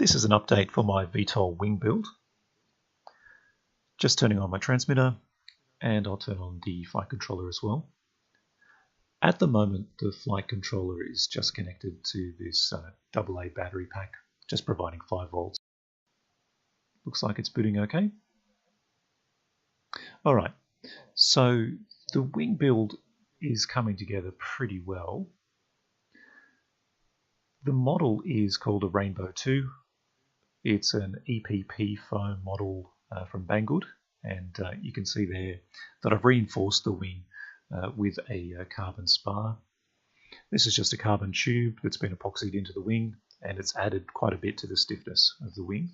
This is an update for my VTOL Wing build. Just turning on my transmitter, and I'll turn on the flight controller as well. At the moment, the flight controller is just connected to this AA battery pack, just providing 5 volts. Looks like it's booting okay. Alright, so the wing build is coming together pretty well. The model is called a Rainbow 2. It's an EPP foam model from Banggood, and you can see there that I've reinforced the wing with a carbon spar. This is just a carbon tube that's been epoxied into the wing, and it's added quite a bit to the stiffness of the wing.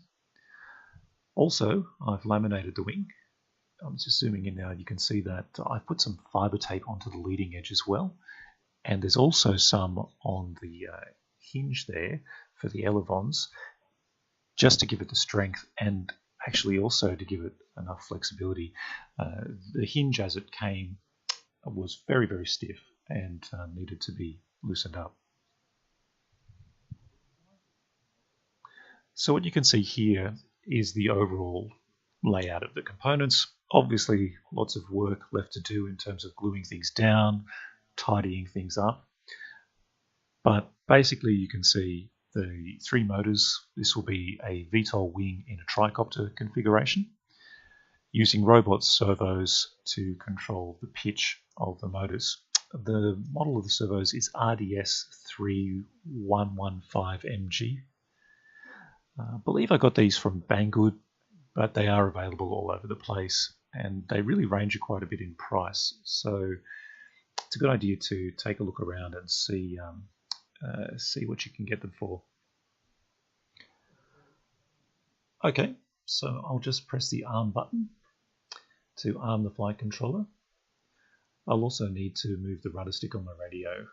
Also, I've laminated the wing. I'm just zooming in now. You can see that I've put some fiber tape onto the leading edge as well, and there's also some on the hinge there for the elevons, just to give it the strength and actually also to give it enough flexibility. The hinge as it came was very, very stiff and needed to be loosened up. So what you can see here is the overall layout of the components. Obviously, lots of work left to do in terms of gluing things down, tidying things up. But basically you can see the 3 motors. This will be a VTOL wing in a tricopter configuration, using robot servos to control the pitch of the motors. The model of the servos is RDS3115MG. I believe I got these from Banggood, but they are available all over the place, and they really range quite a bit in price. So it's a good idea to take a look around and see what you can get them for. Okay, so I'll just press the arm button to arm the flight controller. I'll also need to move the rudder stick on my radio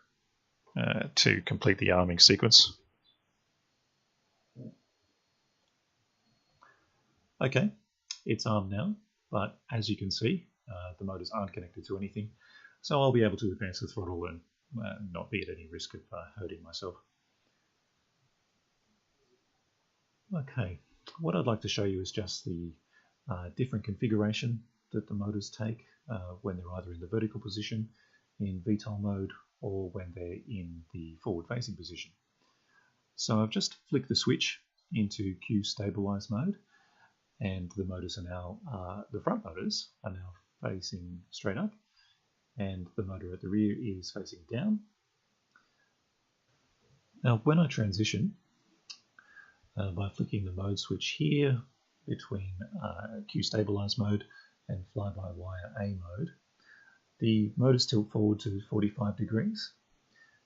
to complete the arming sequence. Okay, it's armed now, but as you can see, the motors aren't connected to anything, so I'll be able to advance the throttle and not be at any risk of hurting myself. Okay, what I'd like to show you is just the different configuration that the motors take when they're either in the vertical position in VTOL mode or when they're in the forward-facing position. So I've just flicked the switch into Q stabilize mode, and the motors are now, the front motors are now facing straight up, and the motor at the rear is facing down. Now when I transition, by flicking the mode switch here between Q stabilize mode and fly-by-wire A mode, the motors tilt forward to 45 degrees.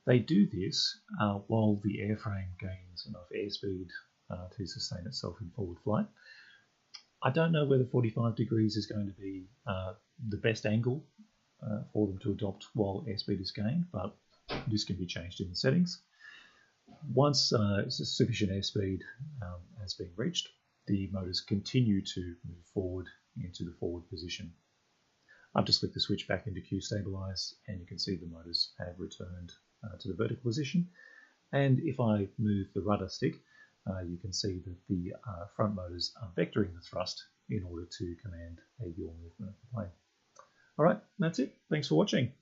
They do this while the airframe gains enough airspeed to sustain itself in forward flight. I don't know whether 45 degrees is going to be the best angle for them to adopt while airspeed is gained, but this can be changed in the settings. Once sufficient airspeed has been reached, the motors continue to move forward into the forward position. I've just flicked the switch back into Q stabilize, and you can see the motors have returned to the vertical position. And if I move the rudder stick, you can see that the front motors are vectoring the thrust in order to command a yaw movement of the plane. Alright, that's it. Thanks for watching.